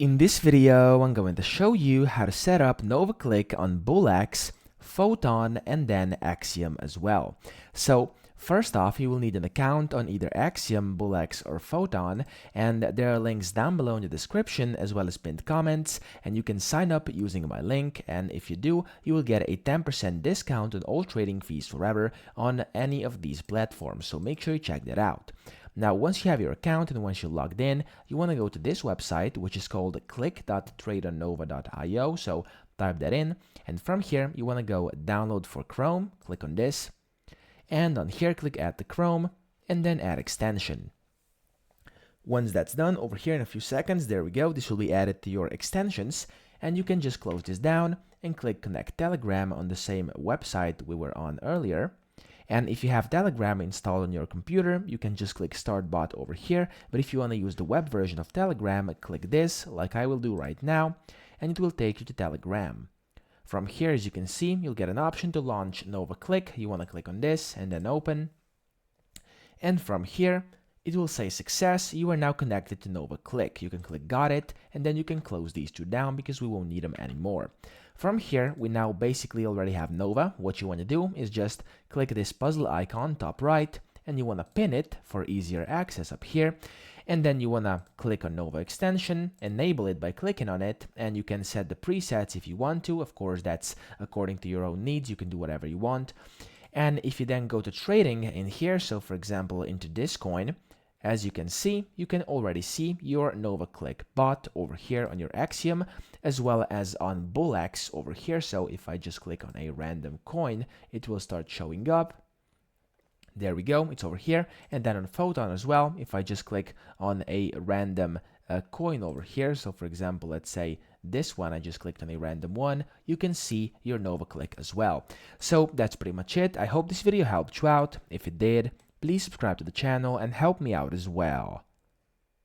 In this video, I'm going to show you how to set up NovaClick on BullX, Photon, and then Axiom as well. So first off, you will need an account on either Axiom, BullX, or Photon, and there are links down below in the description as well as pinned comments, and you can sign up using my link, and if you do, you will get a 10% discount on all trading fees forever on any of these platforms, so make sure you check that out. Now, once you have your account and once you're logged in, you want to go to this website, which is called click.tradeonnova.io. So type that in. And from here, you want to go download for Chrome, click on this. And on here, click add to Chrome and then add extension. Once that's done, over here in a few seconds, there we go. This will be added to your extensions. And you can just close this down and click connect Telegram on the same website we were on earlier. And if you have Telegram installed on your computer, you can just click Start Bot over here. But if you want to use the web version of Telegram, click this, like I will do right now, and it will take you to Telegram. From here, as you can see, you'll get an option to launch NovaClick. You want to click on this and then open. And from here, it will say success. You are now connected to NovaClick. You can click got it, and then you can close these two down because we won't need them anymore. From here, we now basically already have Nova. What you want to do is just click this puzzle icon top right, and you want to pin it for easier access up here. And then you want to click on Nova extension, enable it by clicking on it, and you can set the presets if you want to. Of course, that's according to your own needs. You can do whatever you want. And if you then go to trading in here, so for example, into this coin, as you can see, you can already see your NovaClick bot over here on your Axiom, as well as on BullX over here. So if I just click on a random coin, it will start showing up. There we go, it's over here. And then on Photon as well, if I just click on a random coin over here, so for example, let's say this one, I just clicked on a random one, you can see your NovaClick as well. So that's pretty much it. I hope this video helped you out. If it did, please subscribe to the channel and help me out as well.